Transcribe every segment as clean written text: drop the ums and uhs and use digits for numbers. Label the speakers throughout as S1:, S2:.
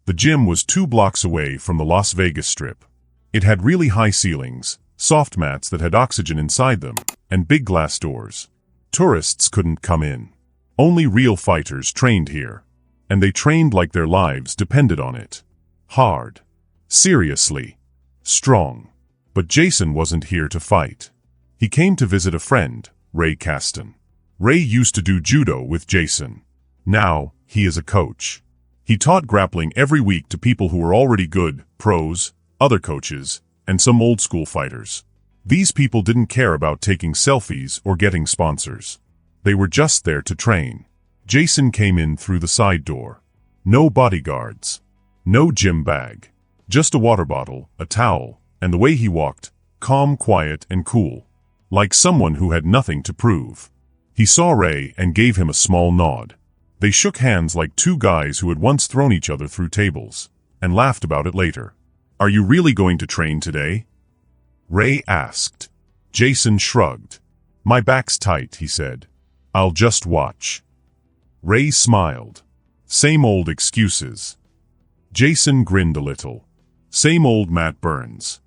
S1: The gym was 2 blocks away from the Las Vegas Strip. It had really high ceilings, soft mats that had oxygen inside them, and big glass doors. Tourists couldn't come in. Only real fighters trained here. And they trained like their lives depended on it. Hard. Seriously. Strong. But Jason wasn't here to fight. He came to visit a friend, Ray Caston. Ray used to do judo with Jason. Now, he is a coach. He taught grappling every week to people who were already good, pros, other coaches, and some old-school fighters. These people didn't care about taking selfies or getting sponsors. They were just there to train. Jason came in through the side door. No bodyguards. No gym bag. Just a water bottle, a towel, and the way he walked, calm, quiet, and cool. Like someone who had nothing to prove. He saw Ray and gave him a small nod. They shook hands like 2 guys who had once thrown each other through tables, and laughed about it later. "Are you really going to train today?" Ray asked. Jason shrugged. "My back's tight," he said. "I'll just watch." Ray smiled. Same old excuses. Jason grinned a little. Same old Matt Burns.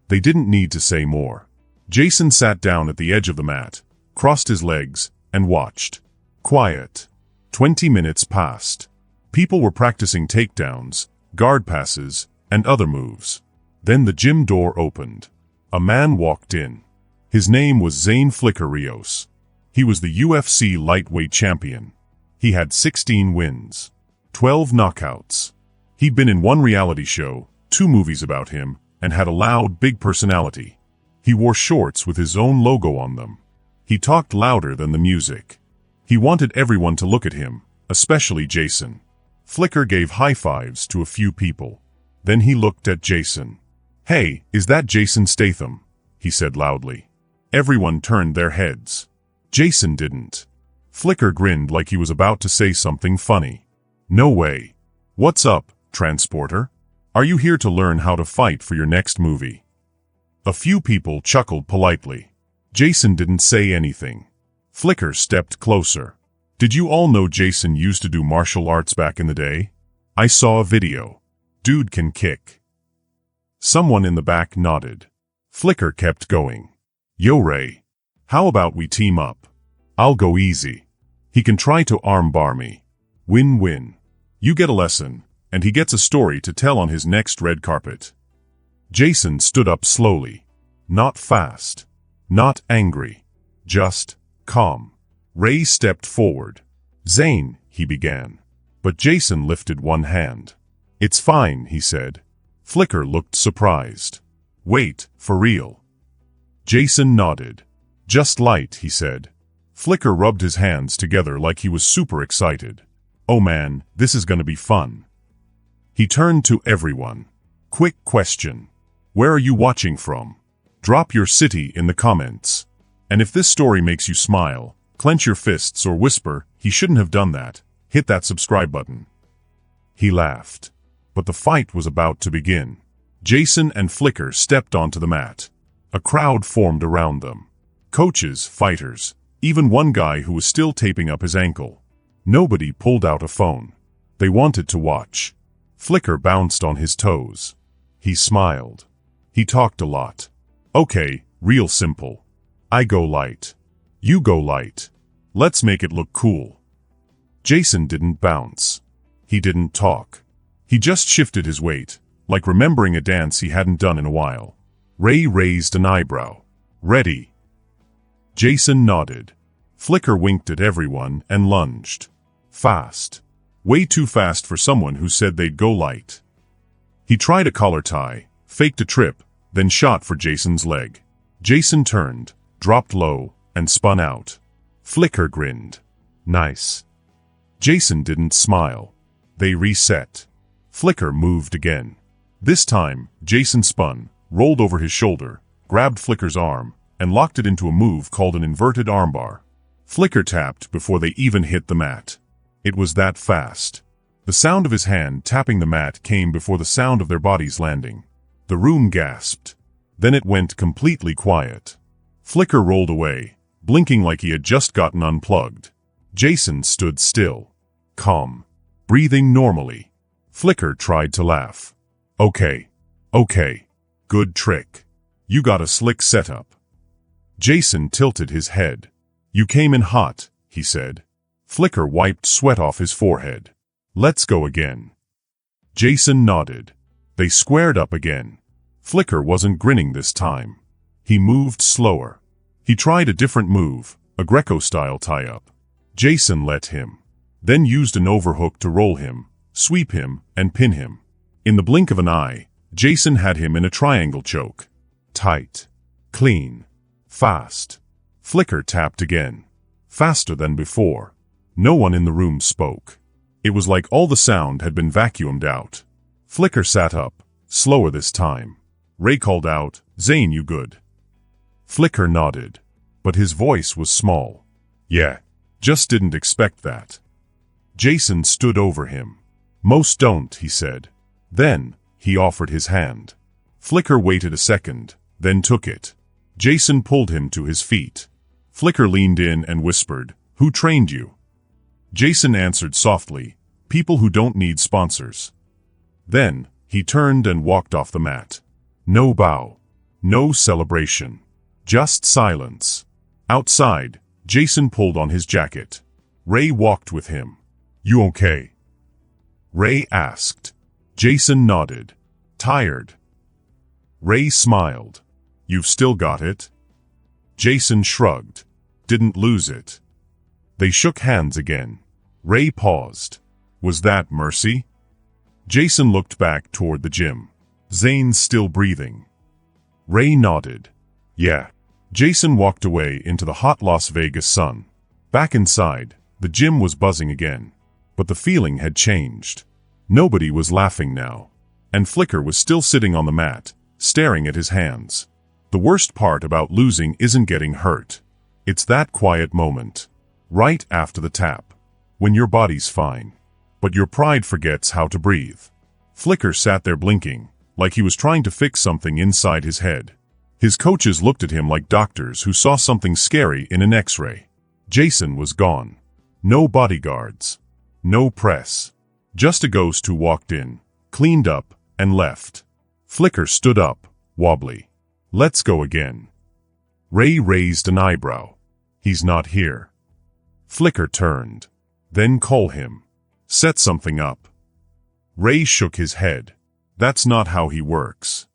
S1: They didn't need to say more. Jason sat down at the edge of the mat, crossed his legs, and watched. Quiet. 20 minutes passed. People were practicing takedowns, guard passes, and other moves. Then the gym door opened. A man walked in. His name was Zane Flicker Rios. He was the UFC lightweight champion. He had 16 wins. 12 knockouts. He'd been in 1 reality show, 2 movies about him, and had a loud, big personality. He wore shorts with his own logo on them. He talked louder than the music. He wanted everyone to look at him, especially Jason. Flicker gave high fives to a few people. Then he looked at Jason. "Hey, is that Jason Statham?" he said loudly. Everyone turned their heads. Jason didn't. Flicker grinned like he was about to say something funny. "No way. What's up, transporter? Are you here to learn how to fight for your next movie?" A few people chuckled politely. Jason didn't say anything. Flicker stepped closer. "Did you all know Jason used to do martial arts back in the day? I saw a video. Dude can kick." Someone in the back nodded. Flicker kept going. "Yo Ray, how about we team up? I'll go easy. He can try to armbar me. Win-win. You get a lesson, and he gets a story to tell on his next red carpet." Jason stood up slowly. Not fast. Not angry. Just calm. Ray stepped forward. "Zane," he began. But Jason lifted one hand. "It's fine," he said. Flicker looked surprised. "Wait, for real?" Jason nodded. "Just light," he said. Flicker rubbed his hands together like he was super excited. "Oh man, this is gonna be fun." He turned to everyone. "Quick question. Where are you watching from? Drop your city in the comments. And if this story makes you smile, clench your fists or whisper, 'He shouldn't have done that,' hit that subscribe button." He laughed. But the fight was about to begin. Jason and Flicker stepped onto the mat. A crowd formed around them. Coaches, fighters, even one guy who was still taping up his ankle. Nobody pulled out a phone. They wanted to watch. Flicker bounced on his toes. He smiled. He talked a lot. "Okay, real simple. I go light. You go light. Let's make it look cool." Jason didn't bounce. He didn't talk. He just shifted his weight, like remembering a dance he hadn't done in a while. Ray raised an eyebrow. "Ready?" Jason nodded. Flicker winked at everyone and lunged. Fast. Way too fast for someone who said they'd go light. He tried a collar tie, faked a trip, then shot for Jason's leg. Jason turned, dropped low, and spun out. Flicker grinned. "Nice." Jason didn't smile. They reset. Flicker moved again. This time, Jason spun, rolled over his shoulder, grabbed Flicker's arm, and locked it into a move called an inverted armbar. Flicker tapped before they even hit the mat. It was that fast. The sound of his hand tapping the mat came before the sound of their bodies landing. The room gasped. Then it went completely quiet. Flicker rolled away, blinking like he had just gotten unplugged. Jason stood still. Calm. Breathing normally. Flicker tried to laugh. Okay. Good trick. You got a slick setup. Jason tilted his head. You came in hot, he said. Flicker wiped sweat off his forehead. Let's go again. Jason nodded. They squared up again. Flicker wasn't grinning this time. He moved slower. He tried a different move, a Greco-style tie-up. Jason let him. Then used an overhook to roll him, sweep him, and pin him. In the blink of an eye, Jason had him in a triangle choke. Tight. Clean. Fast. Flicker tapped again. Faster than before. No one in the room spoke. It was like all the sound had been vacuumed out. Flicker sat up, slower this time. Ray called out, Zane, you good? Flicker nodded, but his voice was small. Yeah, just didn't expect that. Jason stood over him. Most don't, he said. Then, he offered his hand. Flicker waited a second, then took it. Jason pulled him to his feet. Flicker leaned in and whispered, Who trained you? Jason answered softly, People who don't need sponsors. Then, he turned and walked off the mat. No bow. No celebration. Just silence. Outside, Jason pulled on his jacket. Ray walked with him. You okay? Ray asked. Jason nodded. Tired. Ray smiled. You've still got it? Jason shrugged. Didn't lose it. They shook hands again. Ray paused. Was that mercy? Jason looked back toward the gym. Zane's still breathing. Ray nodded. Yeah. Jason walked away into the hot Las Vegas sun. Back inside, the gym was buzzing again. But the feeling had changed. Nobody was laughing now. And Flicker was still sitting on the mat, staring at his hands. The worst part about losing isn't getting hurt. It's that quiet moment. Right after the tap. When your body's fine. But your pride forgets how to breathe. Flicker sat there blinking, like he was trying to fix something inside his head. His coaches looked at him like doctors who saw something scary in an X-ray. Jason was gone. No bodyguards. No press. Just a ghost who walked in, cleaned up, and left. Flicker stood up, wobbly. Let's go again. Ray raised an eyebrow. He's not here. Flicker turned. Then call him. Set something up. Ray shook his head. That's not how he works.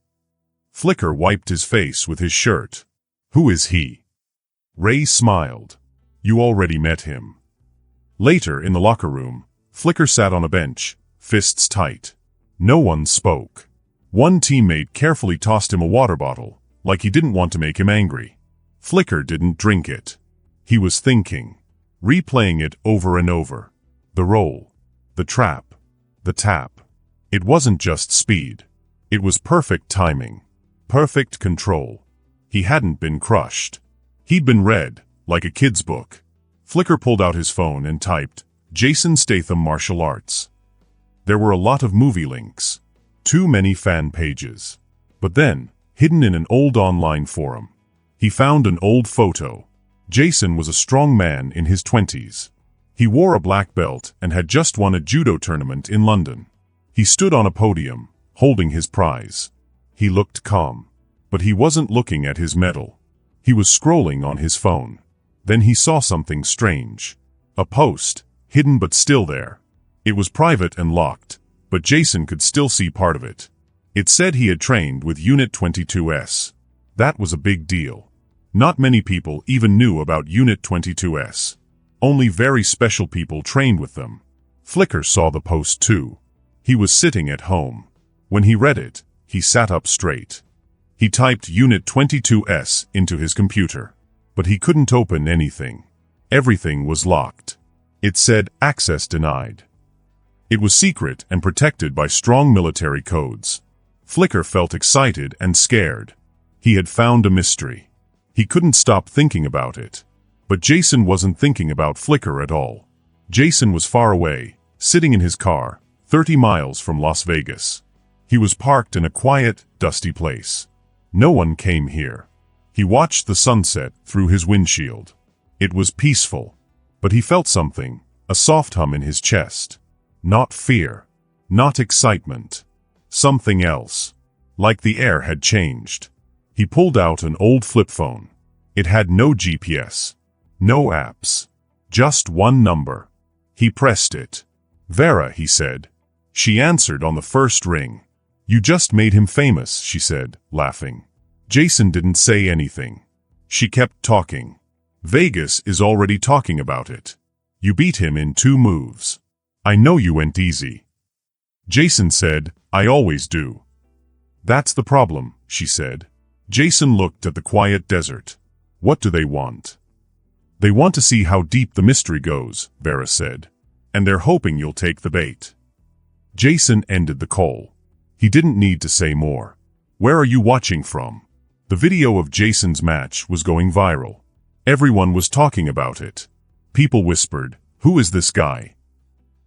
S1: Flicker wiped his face with his shirt. Who is he? Ray smiled. You already met him. Later, in the locker room, Flicker sat on a bench, fists tight. No one spoke. One teammate carefully tossed him a water bottle, like he didn't want to make him angry. Flicker didn't drink it. He was thinking. Replaying it over and over. The roll. The trap. The tap. It wasn't just speed. It was perfect timing. Perfect control. He hadn't been crushed. He'd been read, like a kid's book. Flicker pulled out his phone and typed, Jason Statham Martial Arts. There were a lot of movie links. Too many fan pages. But then, hidden in an old online forum, he found an old photo. Jason was a strong man in his 20s. He wore a black belt and had just won a judo tournament in London. He stood on a podium, holding his prize. He looked calm. But he wasn't looking at his medal. He was scrolling on his phone. Then he saw something strange. A post, hidden but still there. It was private and locked, but Jason could still see part of it. It said he had trained with Unit 22S. That was a big deal. Not many people even knew about Unit 22S. Only very special people trained with them. Flicker saw the post too. He was sitting at home. When he read it, he sat up straight. He typed Unit 22S into his computer. But he couldn't open anything. Everything was locked. It said, access denied. It was secret and protected by strong military codes. Flicker felt excited and scared. He had found a mystery. He couldn't stop thinking about it. But Jason wasn't thinking about Flicker at all. Jason was far away, sitting in his car, 30 miles from Las Vegas. He was parked in a quiet, dusty place. No one came here. He watched the sunset through his windshield. It was peaceful. But he felt something, a soft hum in his chest. Not fear. Not excitement. Something else. Like the air had changed. He pulled out an old flip phone. It had no GPS. No apps. Just one number. He pressed it. "Vera," he said. She answered on the first ring. "You just made him famous," she said, laughing. Jason didn't say anything. She kept talking. "Vegas is already talking about it. You beat him in 2 moves. I know you went easy." Jason said, "I always do." "That's the problem," she said. Jason looked at the quiet desert. "What do they want?" "They want to see how deep the mystery goes," Vera said. "And they're hoping you'll take the bait." Jason ended the call. He didn't need to say more. "Where are you watching from?" The video of Jason's match was going viral. Everyone was talking about it. People whispered, "Who is this guy?"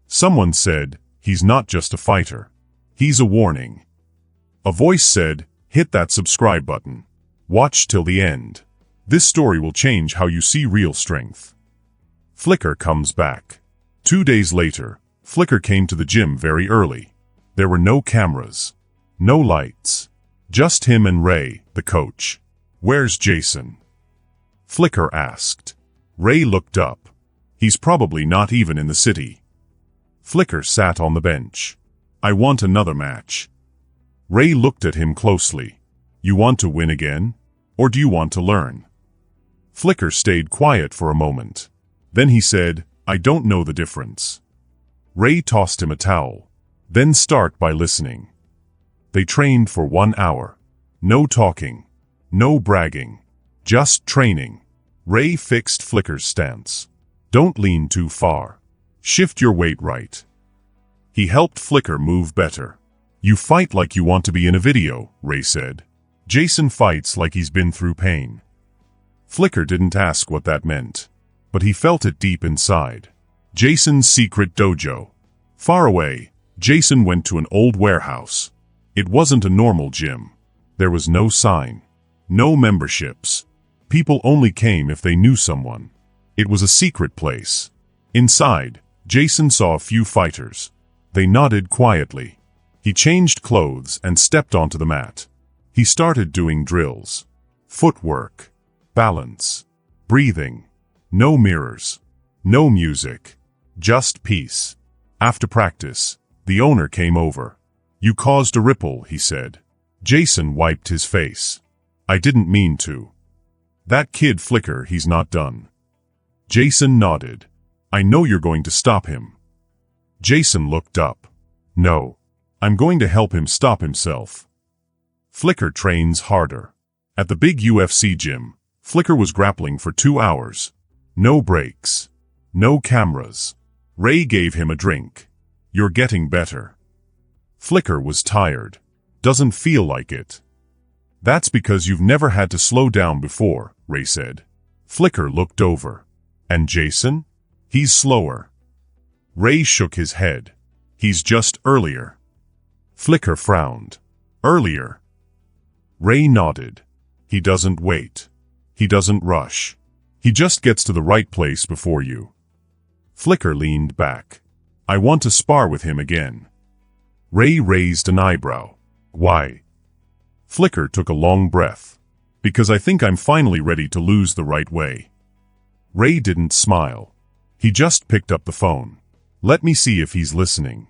S1: Someone said, "He's not just a fighter. He's a warning." A voice said, "Hit that subscribe button. Watch till the end. This story will change how you see real strength." Flicker comes back. 2 days later, Flicker came to the gym very early. There were no cameras. No lights. Just him and Ray, the coach. "Where's Jason?" Flicker asked. Ray looked up. "He's probably not even in the city." Flicker sat on the bench. "I want another match." Ray looked at him closely. "You want to win again? Or do you want to learn?" Flicker stayed quiet for a moment. Then he said, "I don't know the difference." Ray tossed him a towel. "Then start by listening." They trained for 1 hour. No talking. No bragging. Just training. Ray fixed Flicker's stance. "Don't lean too far. Shift your weight right." He helped Flicker move better. "You fight like you want to be in a video," Ray said. "Jason fights like he's been through pain." Flicker didn't ask what that meant, but he felt it deep inside. Jason's secret dojo. Far away, Jason went to an old warehouse. It wasn't a normal gym. There was no sign. No memberships. People only came if they knew someone. It was a secret place. Inside, Jason saw a few fighters. They nodded quietly. He changed clothes and stepped onto the mat. He started doing drills. Footwork. Balance. Breathing. No mirrors. No music. Just peace. After practice, the owner came over. "You caused a ripple," he said. Jason wiped his face. "I didn't mean to." "That kid Flicker, he's not done." Jason nodded. "I know you're going to stop him." Jason looked up. "No. I'm going to help him stop himself." Flicker trains harder. At the big UFC gym, Flicker was grappling for 2 hours. No breaks. No cameras. Ray gave him a drink. "You're getting better." Flicker was tired. "Doesn't feel like it." "That's because you've never had to slow down before," Ray said. Flicker looked over. "And Jason? He's slower." Ray shook his head. "He's just earlier." Flicker frowned. "Earlier?" Ray nodded. "He doesn't wait. He doesn't rush. He just gets to the right place before you." Flicker leaned back. "I want to spar with him again." Ray raised an eyebrow. "Why?" Flicker took a long breath. "Because I think I'm finally ready to lose the right way." Ray didn't smile. He just picked up the phone. "Let me see if he's listening."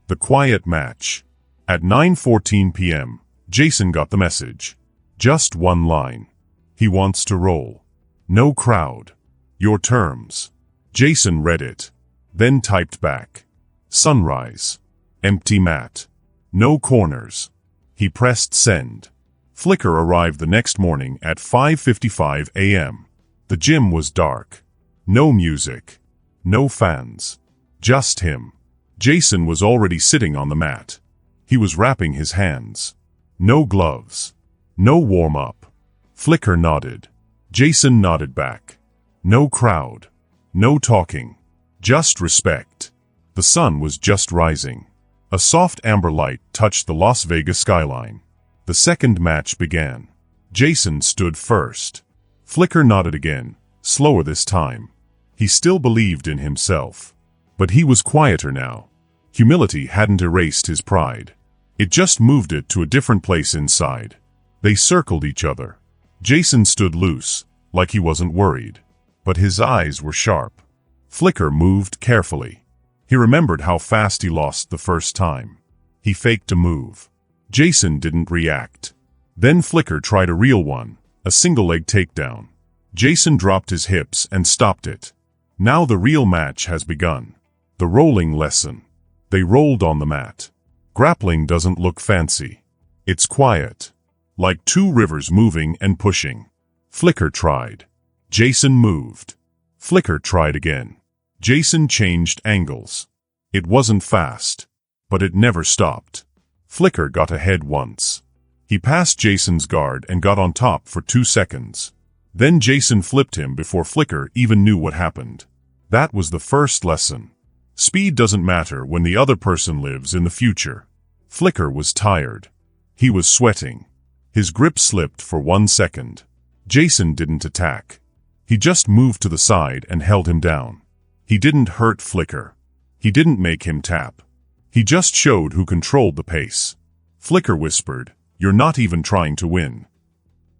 S1: The quiet match. At 9:14 p.m., Jason got the message. Just one line. He wants to roll. No crowd. Your terms. Jason read it. Then typed back. Sunrise. Empty mat. No corners. He pressed send. Flicker arrived the next morning at 5:55 a.m. The gym was dark. No music. No fans. Just him. Jason was already sitting on the mat. He was wrapping his hands. No gloves. No warm-up. Flicker nodded. Jason nodded back. No crowd. No talking. Just respect. The sun was just rising. A soft amber light touched the Las Vegas skyline. The second match began. Jason stood first. Flicker nodded again, slower this time. He still believed in himself. But he was quieter now. Humility hadn't erased his pride. It just moved it to a different place inside. They circled each other. Jason stood loose, like he wasn't worried. But his eyes were sharp. Flicker moved carefully. He remembered how fast he lost the first time. He faked a move. Jason didn't react. Then Flicker tried a real one, a single-leg takedown. Jason dropped his hips and stopped it. Now the real match has begun. The rolling lesson. They rolled on the mat. Grappling doesn't look fancy. It's quiet. Like two rivers moving and pushing. Flicker tried. Jason moved. Flicker tried again. Jason changed angles. It wasn't fast, but it never stopped. Flicker got ahead once. He passed Jason's guard and got on top for 2 seconds. Then Jason flipped him before Flicker even knew what happened. That was the first lesson. Speed doesn't matter when the other person lives in the future. Flicker was tired. He was sweating. His grip slipped for 1 second. Jason didn't attack. He just moved to the side and held him down. He didn't hurt Flicker. He didn't make him tap. He just showed who controlled the pace. Flicker whispered, "You're not even trying to win."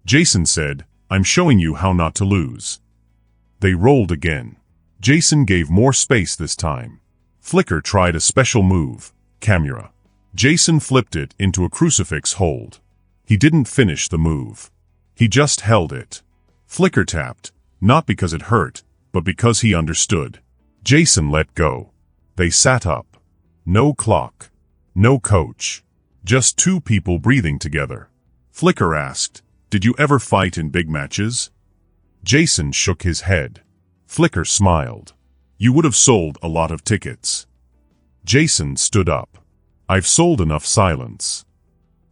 S1: Jason said, "I'm showing you how not to lose." They rolled again. Jason gave more space this time. Flicker tried a special move, camera. Jason flipped it into a crucifix hold. He didn't finish the move. He just held it. Flicker tapped, not because it hurt, but because he understood. Jason let go. They sat up. No clock. No coach. Just two people breathing together. Flicker asked, "Did you ever fight in big matches?" Jason shook his head. Flicker smiled. "You would have sold a lot of tickets." Jason stood up. "I've sold enough silence."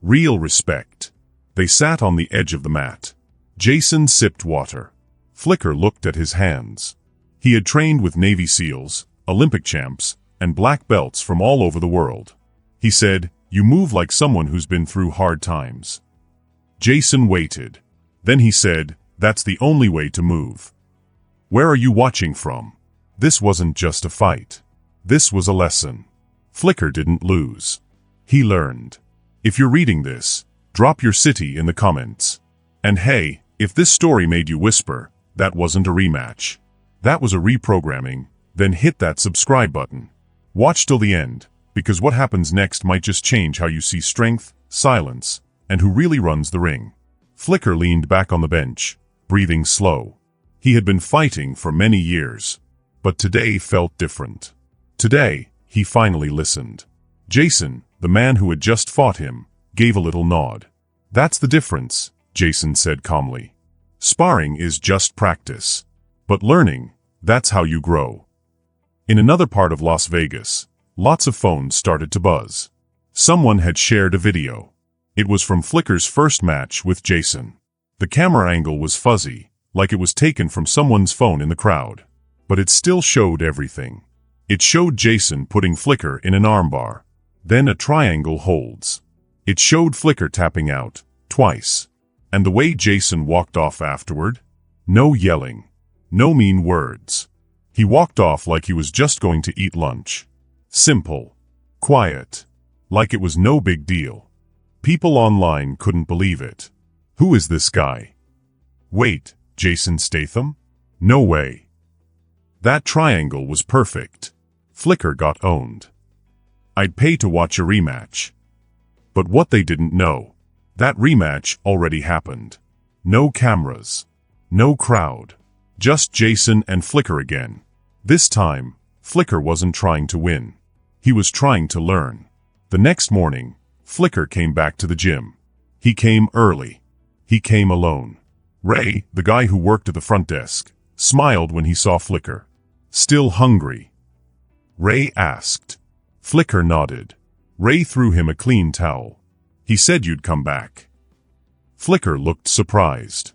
S1: Real respect. They sat on the edge of the mat. Jason sipped water. Flicker looked at his hands. He had trained with Navy SEALs, Olympic champs, and black belts from all over the world. He said, "You move like someone who's been through hard times." Jason waited. Then he said, "That's the only way to move." "Where are you watching from?" This wasn't just a fight. This was a lesson. Flicker didn't lose. He learned. If you're reading this, drop your city in the comments. And hey, if this story made you whisper, that wasn't a rematch. That was a reprogramming, then hit that subscribe button. Watch till the end, because what happens next might just change how you see strength, silence, and who really runs the ring. Flicker leaned back on the bench, breathing slow. He had been fighting for many years, but today felt different. Today, he finally listened. Jason, the man who had just fought him, gave a little nod. "That's the difference," Jason said calmly. "Sparring is just practice. But learning, that's how you grow." In another part of Las Vegas, lots of phones started to buzz. Someone had shared a video. It was from Flicker's first match with Jason. The camera angle was fuzzy, like it was taken from someone's phone in the crowd. But it still showed everything. It showed Jason putting Flicker in an armbar. Then a triangle holds. It showed Flicker tapping out, twice. And the way Jason walked off afterward? No yelling. No mean words. He walked off like he was just going to eat lunch. Simple. Quiet. Like it was no big deal. People online couldn't believe it. Who is this guy? Wait, Jason Statham? No way. That triangle was perfect. Flicker got owned. I'd pay to watch a rematch. But what they didn't know, that rematch already happened. No cameras. No crowd. Just Jason and Flicker again. This time, Flicker wasn't trying to win. He was trying to learn. The next morning, Flicker came back to the gym. He came early. He came alone. Ray, the guy who worked at the front desk, smiled when he saw Flicker. "Still hungry?" Ray asked. Flicker nodded. Ray threw him a clean towel. "He said you'd come back." Flicker looked surprised.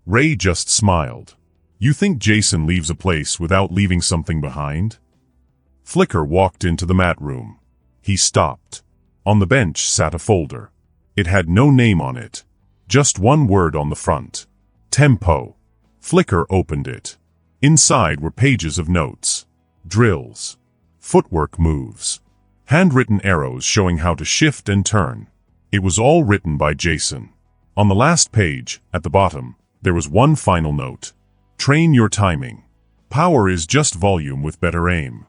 S1: Ray just smiled. "You think Jason leaves a place without leaving something behind?" Flicker walked into the mat room. He stopped. On the bench sat a folder. It had no name on it. Just one word on the front. Tempo. Flicker opened it. Inside were pages of notes. Drills. footwork moves, handwritten arrows showing how to shift and turn. It was all written by Jason. On the last page, at the bottom, there was one final note. Train your timing. Power is just volume with better aim.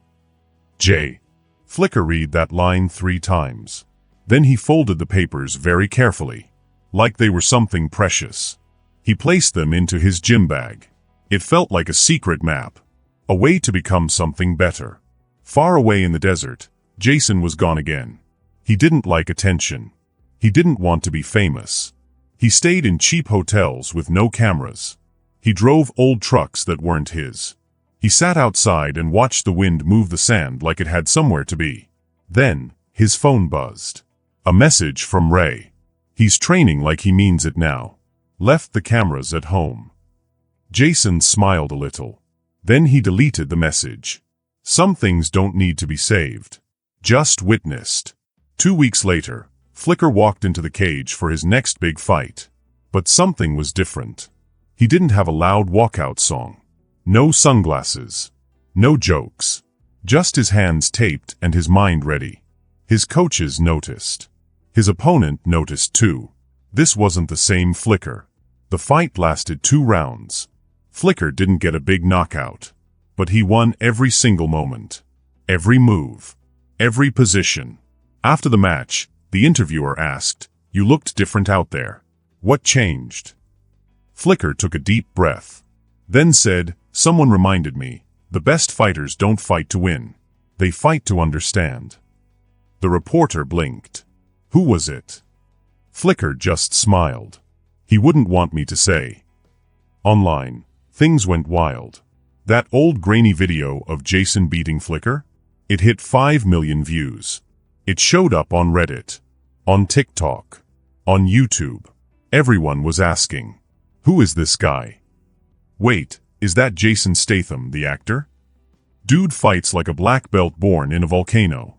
S1: Flicker read that line 3 times. Then he folded the papers very carefully, like they were something precious. He placed them into his gym bag. It felt like a secret map, a way to become something better. Far away in the desert, Jason was gone again. He didn't like attention. He didn't want to be famous. He stayed in cheap hotels with no cameras. He drove old trucks that weren't his. He sat outside and watched the wind move the sand like it had somewhere to be. Then, his phone buzzed. A message from Ray. He's training like he means it now. Left the cameras at home. Jason smiled a little. Then he deleted the message. Some things don't need to be saved. Just witnessed. 2 weeks later, Flicker walked into the cage for his next big fight. But something was different. He didn't have a loud walkout song. No sunglasses. No jokes. Just his hands taped and his mind ready. His coaches noticed. His opponent noticed too. This wasn't the same Flicker. The fight lasted 2 rounds. Flicker didn't get a big knockout. But he won every single moment. Every move. Every position. After the match, the interviewer asked, "You looked different out there. What changed?" Flicker took a deep breath. Then said, "Someone reminded me, the best fighters don't fight to win. They fight to understand." The reporter blinked. Who was it? Flicker just smiled. He wouldn't want me to say. Online, things went wild. That old grainy video of Jason beating Flicker? It hit 5 million views. It showed up on Reddit, on TikTok, on YouTube. Everyone was asking, who is this guy? Wait, is that Jason Statham, the actor? Dude fights like a black belt born in a volcano.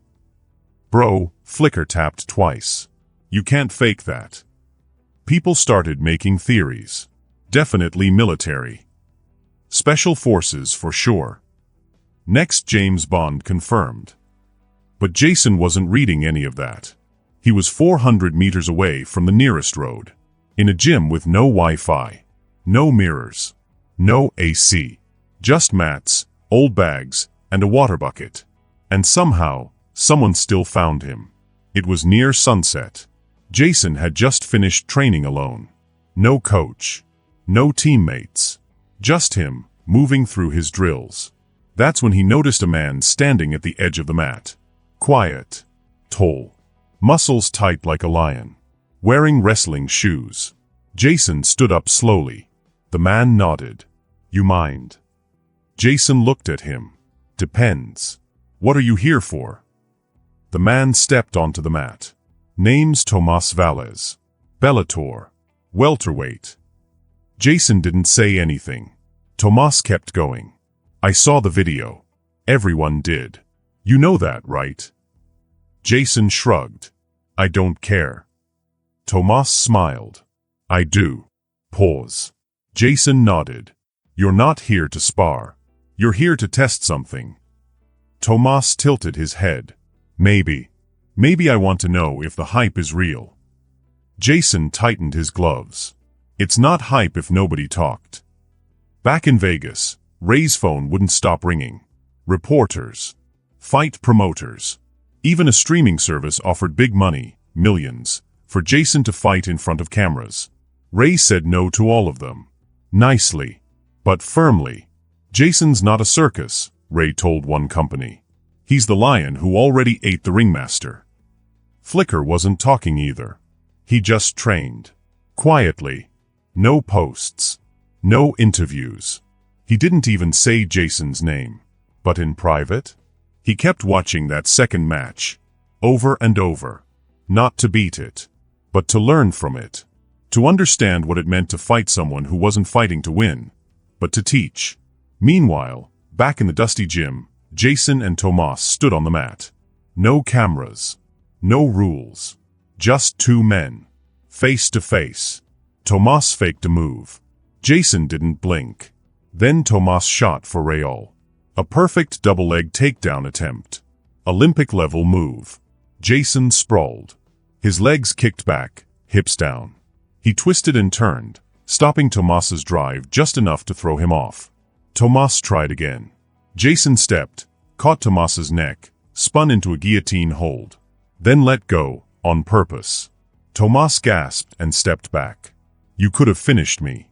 S1: Bro, Flicker tapped twice. You can't fake that. People started making theories. Definitely military. Special forces for sure. Next James Bond confirmed. But Jason wasn't reading any of that. He was 400 meters away from the nearest road. In a gym with no Wi-Fi. No mirrors. No AC. Just mats, old bags, and a water bucket. And somehow, someone still found him. It was near sunset. Jason had just finished training alone. No coach. No teammates. Just him, moving through his drills. That's when he noticed a man standing at the edge of the mat. Quiet. Tall. Muscles tight like a lion. Wearing wrestling shoes. Jason stood up slowly. The man nodded. You mind? Jason looked at him. Depends. What are you here for? The man stepped onto the mat. Name's Tomas Valles. Bellator. Welterweight. Jason didn't say anything. Tomas kept going. I saw the video. Everyone did. You know that, right? Jason shrugged. I don't care. Tomas smiled. I do. Pause. Jason nodded. You're not here to spar. You're here to test something. Tomas tilted his head. Maybe. Maybe I want to know if the hype is real. Jason tightened his gloves. It's not hype if nobody talked. Back in Vegas, Ray's phone wouldn't stop ringing. Reporters. Fight promoters. Even a streaming service offered big money, millions, for Jason to fight in front of cameras. Ray said no to all of them. Nicely. But firmly. Jason's not a circus, Ray told one company. He's the lion who already ate the ringmaster. Flicker wasn't talking either. He just trained. Quietly. No posts. No interviews. He didn't even say Jason's name. But in private? He kept watching that second match. Over and over. Not to beat it. But to learn from it. To understand what it meant to fight someone who wasn't fighting to win, but to teach. Meanwhile, back in the dusty gym, Jason and Tomas stood on the mat. No cameras. No rules. Just 2 men. Face to face. Tomas faked a move. Jason didn't blink. Then Tomas shot for Rayol. A perfect double-leg takedown attempt. Olympic-level move. Jason sprawled. His legs kicked back, hips down. He twisted and turned, stopping Tomas's drive just enough to throw him off. Tomas tried again. Jason stepped, caught Tomas's neck, spun into a guillotine hold, then let go, on purpose. Tomas gasped and stepped back. "You could have finished me."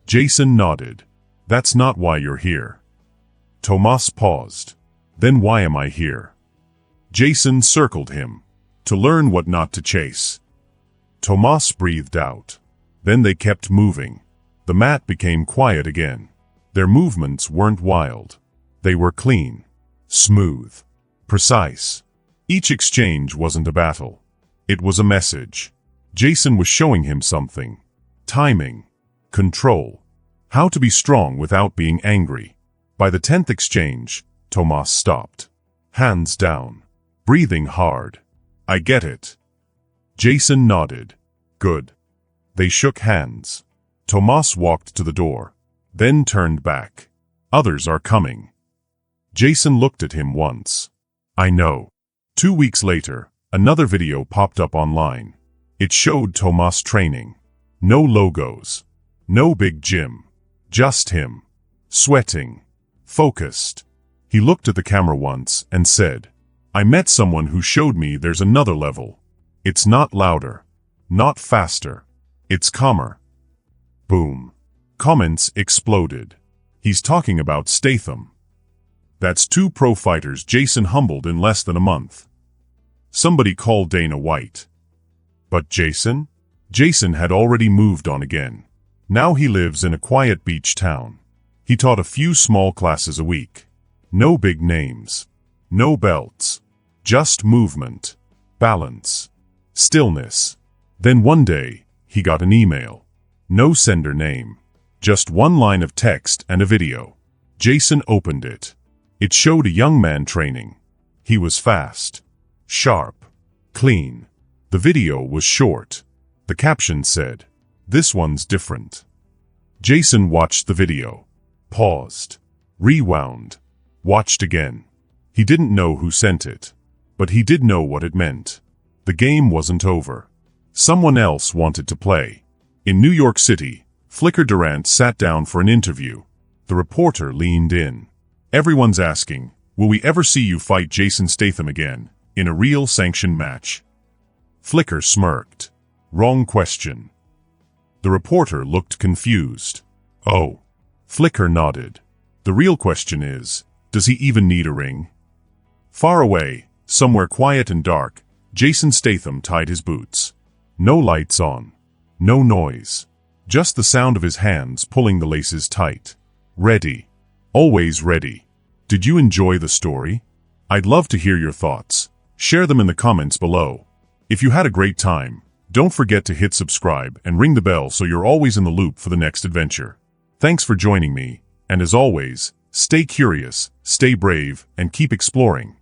S1: Jason nodded. "That's not why you're here." Tomas paused. "Then why am I here?" Jason circled him. "To learn what not to chase." Tomas breathed out. Then they kept moving. The mat became quiet again. Their movements weren't wild. They were clean, smooth, precise. Each exchange wasn't a battle. It was a message. Jason was showing him something. Timing, control, how to be strong without being angry. By the 10th exchange, Tomas stopped. Hands down, breathing hard. "I get it." Jason nodded. "Good." They shook hands. Tomas walked to the door, then turned back. "Others are coming." Jason looked at him once. "I know." 2 weeks later, another video popped up online. It showed Tomas training. No logos. No big gym. Just him. Sweating. Focused. He looked at the camera once and said, "I met someone who showed me there's another level. It's not louder. Not faster. It's calmer." Boom. Comments exploded. "He's talking about Statham." That's 2 pro fighters Jason humbled in less than a month. Somebody called Dana White. But Jason? Jason had already moved on again. Now he lives in a quiet beach town. He taught a few small classes a week. No big names. No belts. Just movement. Balance. Stillness. Then one day, he got an email. No sender name. Just one line of text and a video. Jason opened it. It showed a young man training. He was fast. Sharp. Clean. The video was short. The caption said, "This one's different." Jason watched the video. Paused. Rewound. Watched again. He didn't know who sent it. But he did know what it meant. The game wasn't over. Someone else wanted to play. In New York City, Flicker Durant sat down for an interview. The reporter leaned in. "Everyone's asking, will we ever see you fight Jason Statham again, in a real sanctioned match?" Flicker smirked. "Wrong question." The reporter looked confused. "Oh." Flicker nodded. "The real question is, does he even need a ring?" Far away, somewhere quiet and dark, Jason Statham tied his boots. No lights on. No noise. Just the sound of his hands pulling the laces tight. Ready. Always ready. Did you enjoy the story? I'd love to hear your thoughts. Share them in the comments below. If you had a great time, don't forget to hit subscribe and ring the bell so you're always in the loop for the next adventure. Thanks for joining me, and as always, stay curious, stay brave, and keep exploring.